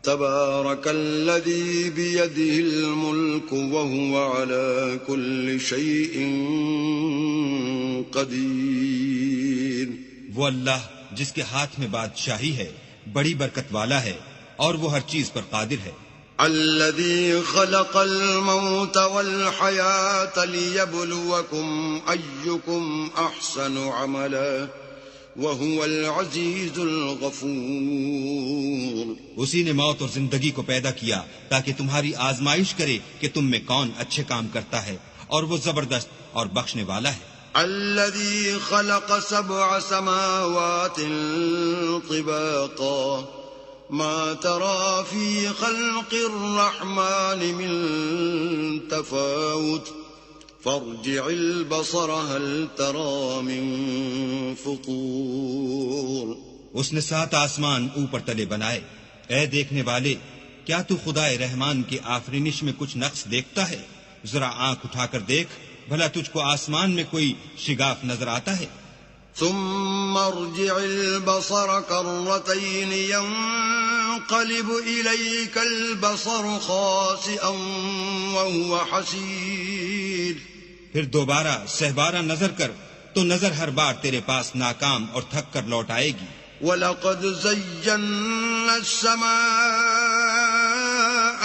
تبارك الذي بيده الملك وهو على كل شيء قدير. وہ اللہ جس کے ہاتھ میں بادشاہی ہے بڑی برکت والا ہے اور وہ ہر چیز پر قادر ہے. الذي خلق الموت والحياة ليبلوكم أيكم أحسن عملا وهو العزيز الغفور. اسی نے موت اور زندگی کو پیدا کیا تاکہ تمہاری آزمائش کرے کہ تم میں کون اچھے کام کرتا ہے اور وہ زبردست اور بخشنے والا ہے. الذي خلق 7 سماوات طباقا ما ترى في خلق الرحمن من تفاوت فارجع البصر هل ترى من فطور. اس نے 7 آسمان اوپر تلے بنائے. اے دیکھنے والے، کیا تو خدائے رحمان کی آفرینش میں کچھ نقص دیکھتا ہے؟ ذرا آنکھ اٹھا کر دیکھ، بھلا تجھ کو آسمان میں کوئی شگاف نظر آتا ہے؟ ثم ارجع البصر كرتين ينقلب إليك البصر خاسئا وهو حسير. پھر دوبارہ سہبارہ نظر کر تو نظر ہر بار تیرے پاس ناکام اور تھک کر لوٹ آئے گی. وَلَقَدْ زَيَّنَّا السَّمَاءَ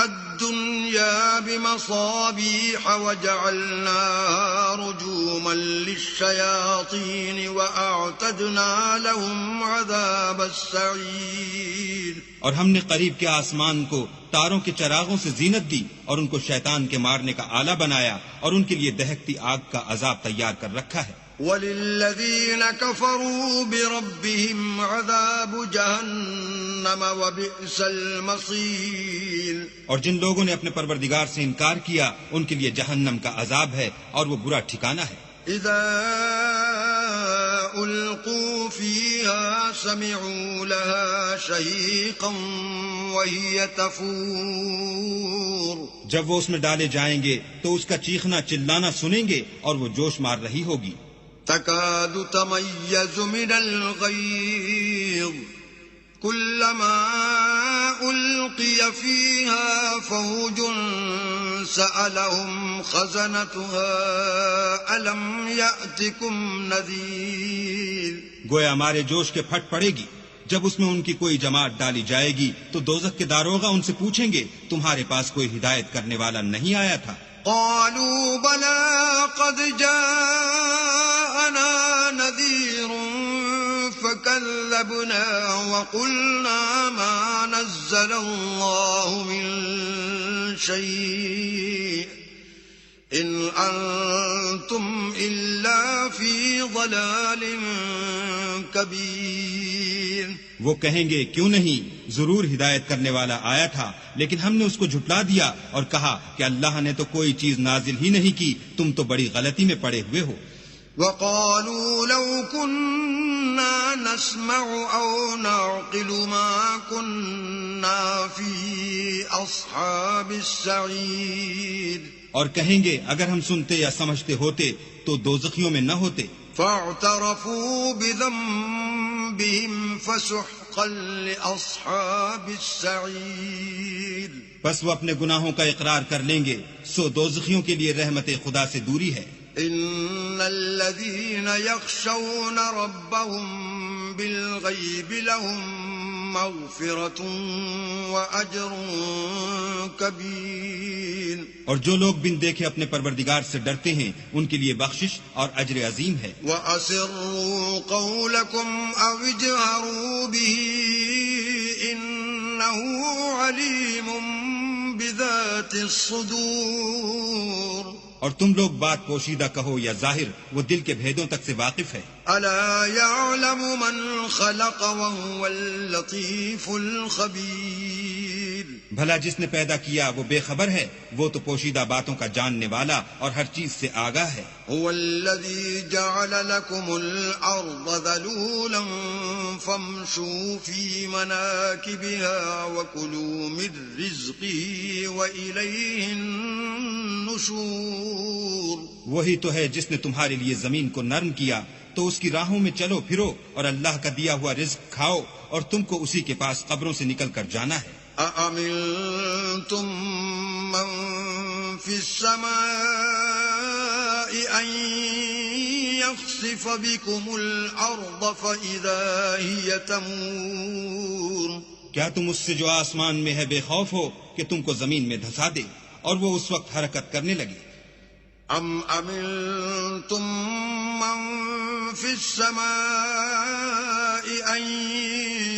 الدُّنْيَا بِمَصَابِيحَ وَجَعَلْنَاهَا رُجُومًا لِلشَّيَاطِينِ وَأَعْتَدْنَا لَهُمْ عَذَابَ السَّعِيرِ. اور ہم نے قریب کے آسمان کو تاروں کے چراغوں سے زینت دی اور ان کو شیطان کے مارنے کا آلہ بنایا اور ان کے لیے دہکتی آگ کا عذاب تیار کر رکھا ہے. وَلِلَّذِينَ كَفَرُوا بِرَبِّهِمْ عَذَابُ جَهَنَّمَ وَبِئْسَ الْمَصِيرُ. اور جن لوگوں نے اپنے پروردگار سے انکار کیا ان کے لیے جہنم کا عذاب ہے اور وہ برا ٹھکانہ ہے. اذا القوا فيها سمعوا لها شهيقا وهي تفور. جب وہ اس میں ڈالے جائیں گے تو اس کا چیخنا چلانا سنیں گے اور وہ جوش مار رہی ہوگی. تكاد تميز من الغيظ كلما ألقي فيها فوج سألهم خزنتها ألم يأتكم نذير. گویا ہمارے جوش کے پھٹ پڑے گی. جب اس میں ان کی کوئی جماعت ڈالی جائے گی تو دوزخ کے داروغہ ان سے پوچھیں گے تمہارے پاس کوئی ہدایت کرنے والا نہیں آیا تھا؟ قالوا بلى قد جاءنا نذير فكذبنا وقلنا ما نزل الله من شيء إن أنتم إلا في ضلال كبير. وہ کہیں گے کیوں نہیں، ضرور ہدایت کرنے والا آیا تھا لیکن ہم نے اس کو جھٹلا دیا اور کہا کہ اللہ نے تو کوئی چیز نازل ہی نہیں کی، تم تو بڑی غلطی میں پڑے ہوئے ہو. وقالوا لو كنا نسمع أو نعقل ما كنا في أصحاب السعير. اور کہیں گے اگر ہم سنتے یا سمجھتے ہوتے تو دوزخیوں میں نہ ہوتے. فاعترفوا بذنبهم فسحقا لأصحاب السعير. بس وہ اپنے گناہوں کا اقرار کر لیں گے، سو دوزخیوں کے لیے رحمت خدا سے دوری ہے. ان الذين يخشون ربهم بالغيب لهم مغفرة وأجر كبير. اور جو لوگ بن دیکھے اپنے پروردگار سے ڈرتے ہیں ان کے لیے بخشش اور اجر عظیم ہے. وَأَسِرُّوا قَوْلَكُمْ أَوْ اجْهَرُوا بِهِ إِنَّهُ عَلِيمٌ بِذَاتِ الصُّدُورِ. اور تم لوگ بات پوشیدہ کہو یا ظاہر، وہ دل کے بھیدوں تک سے واقف ہے. أَلَا يَعْلَمُ مَنْ خَلَقَ وَهُوَ اللَّطِيفُ الْخَبِيرُ. بھلا جس نے پیدا کیا وہ بے خبر ہے، وہ تو پوشیدہ باتوں کا جاننے والا اور ہر چیز سے آگاہ ہے. هو الذي جعل لكم الأرض ذلولا فامشوا في مناكبها وكلوا من رزقه وإليه النشور. وہی تو ہے جس نے تمہارے لیے زمین کو نرم کیا تو اس کی راہوں میں چلو پھرو اور اللہ کا دیا ہوا رزق کھاؤ اور تم کو اسی کے پاس قبروں سے نکل کر جانا ہے. أأمنتم من في السماء أن يخسف بكم الأرض فإذا هي تمور کیا تم اس سے جو آسمان میں ہے بے خوف ہو کہ تم کو زمین میں دھسا دے اور وہ اس وقت حرکت کرنے لگے؟ أم أمنتم من في السماء أن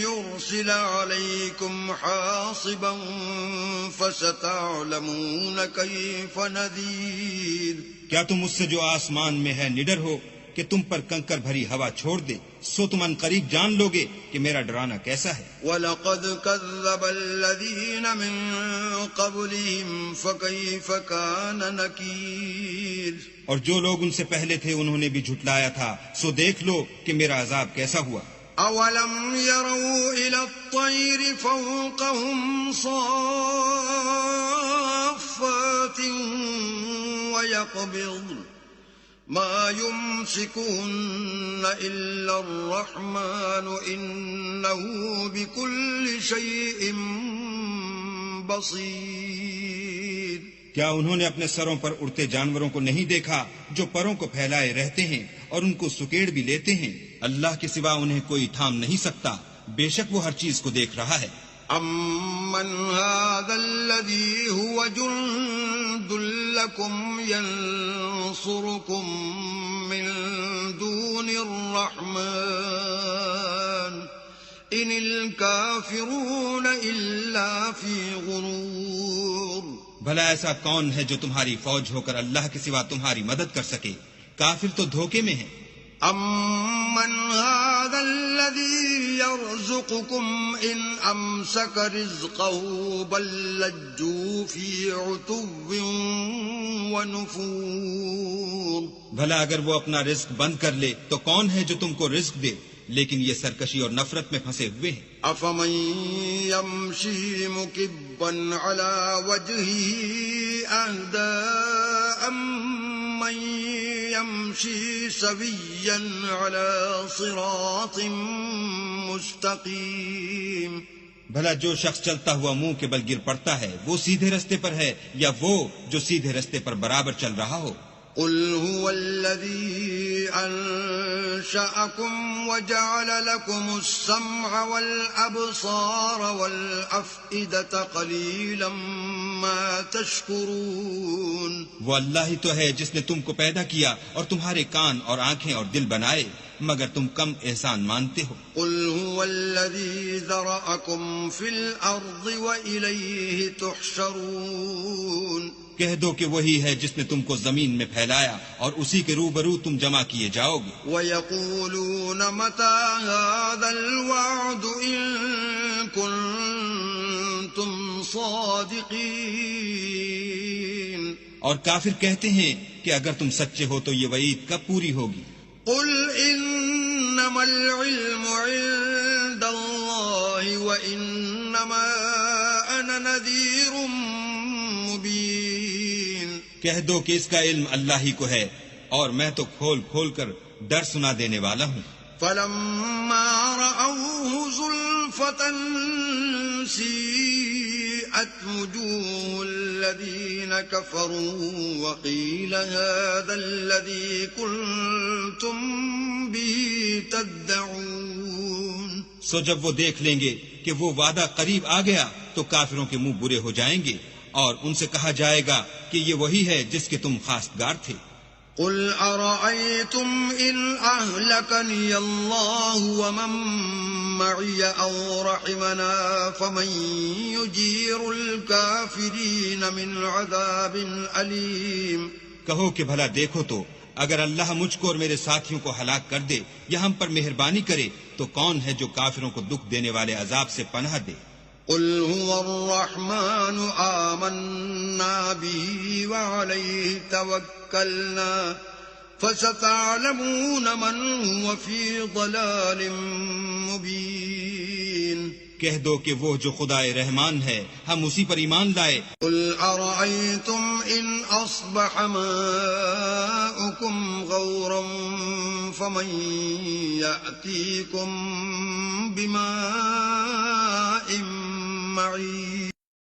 يرسل عليكم حاصبا فستعلمون كيف نذير کیا تم اس سے جو آسمان میں ہے نڈر ہو کہ تم پر کنکر بھری ہوا چھوڑ دے، سو تم ان قریب جان لوگے کہ میرا ڈرانا کیسا ہے۔ وَلَقَدْ كَذَّبَ الَّذِينَ مِن قَبْلِهِمْ فَكَيْفَ كَانَ نَكِيرِ اور جو لوگ ان سے پہلے تھے انہوں نے بھی جھٹلایا تھا، سو دیکھ لو کہ میرا عذاب کیسا ہوا۔ أَوَلَمْ يَرَوْا إِلَى الطَّيْرِ فَوْقَهُمْ صَافَّاتٍ وَيَقْبِضْنَ ما يمسكون إلا الرحمن إنه بكل شيء بصير کیا انہوں نے اپنے سروں پر اڑتے جانوروں کو نہیں دیکھا جو پروں کو پھیلائے رہتے ہیں اور ان کو سکیڑ بھی لیتے ہیں؟ اللہ کے سوا انہیں کوئی تھام نہیں سکتا، بے شک وہ ہر چیز کو دیکھ رہا ہے۔ أَمَّنْ هَذَا الَّذِي هُوَ جُنْدٌ لَكُمْ يَنْصُرُكُمْ مِنْ دُونِ الرَّحْمَنِ إِنِ الْكَافِرُونَ إِلَّا فِي غُرُورٍ بھلا ایسا کون ہے جو تمہاری فوج ہو کر اللہ کے سوا تمہاری مدد کر سکے؟ کافر تو دھوکے میں ہیں۔ أَمَّنْ هَذَا الَّذِي يَرْزُقُكُمْ إِنْ أَمْسَكَ رِزْقَهُ بَلْ لَجُّوا فِي عُتُوٍّ وَنُفُورٍ بھلا اگر وہ اپنا رزق بند کر لے تو کون ہے جو تم کو رزق دے؟ لیکن یہ سرکشی اور نفرت میں پھنسے ہوئے ہیں۔ أَفَمَن يَمْشِي مُكِبًّا عَلَى وَجْهِهِ أَهْدَىٰ أَمَّن يَمْشِي سَوِيًّا عَلَى صِرَاطٍ مُسْتَقِيمٍ بھلا جو شخص چلتا ہوا منہ کے بل گر پڑتا ہے وہ سیدھے رستے پر ہے یا وہ جو سیدھے رستے پر برابر چل رہا ہو؟ قل هو الذي أنشأكم وجعل لكم السمع والأبصار والأفئدة قليلا ما تشكرون وہ اللہ ہی تو ہے جس نے تم کو پیدا کیا اور تمہارے کان اور آنکھیں اور دل بنائے، مگر تم کم احسان مانتے ہو۔ قل هو الذي ذرأكم في الأرض وإليه تحشرون کہہ دو کہ وہی ہے جس نے تم کو زمین میں پھیلایا اور اسی کے روبرو تم جمع کیے جاؤ گے۔ وَيَقُولُونَ مَتَى هَذَا الْوَعْدُ إِن كُنتُمْ صَادِقِينَ اور کافر کہتے ہیں کہ اگر تم سچے ہو تو یہ وعید کب پوری ہوگی؟ قُلْ إِنَّمَا الْعِلْمُ عِندَ اللَّهِ وَإِنَّمَا أَنَا نَذِيرٌ مُبِينٌ کہہ دو کہ اس کا علم اللہ ہی کو ہے اور میں تو کھول کھول کر ڈر سنا دینے والا ہوں۔ فَلَمَّا رَأَوْهُ زُلْفَةً سِيئَتْ وُجُوهُ الَّذِينَ كَفَرُوا وَقِيلَ هَذَا الَّذِي كُنتُم بِهِ تَدَّعُونَ سو جب وہ دیکھ لیں گے کہ وہ وعدہ قریب آ گیا تو کافروں کے منہ برے ہو جائیں گے اور ان سے کہا جائے گا کہ یہ وہی ہے جس کے تم خواستگار تھے۔ قُلْ أَرَأَيْتُمْ إِنْ أَهْلَكَنِيَ اللَّهُ وَمَن مَّعِيَ أَوْ رَحِمَنَا فَمَن يُجِيرُ الْكَافِرِينَ مِنْ عَذَابٍ أَلِيمٍ کہو کہ بھلا دیکھو تو اگر اللہ مجھ کو اور میرے ساتھیوں کو ہلاک کر دے یا ہم پر مہربانی کرے تو کون ہے جو کافروں کو دکھ دینے والے عذاب سے پناہ دے؟ قُلْ هُوَ الرَّحْمَنُ آمَنَّا بِهِ وَعَلَيْهِ تَوَكَّلْنَا فَسَتَعْلَمُونَ مَنْ هُوَ فِي ضَلَالٍ مُبِينٍ کہہ دو کہ وہ جو خدا رحمان ہے ہم اسی پر ایمان لائے۔ قُلْ أَرَأَيْتُمْ إِنْ أَصْبَحَ مَاؤُكُمْ غَوْرًا فَمَنْ يَأْتِيكُمْ بِمَاءٍ معين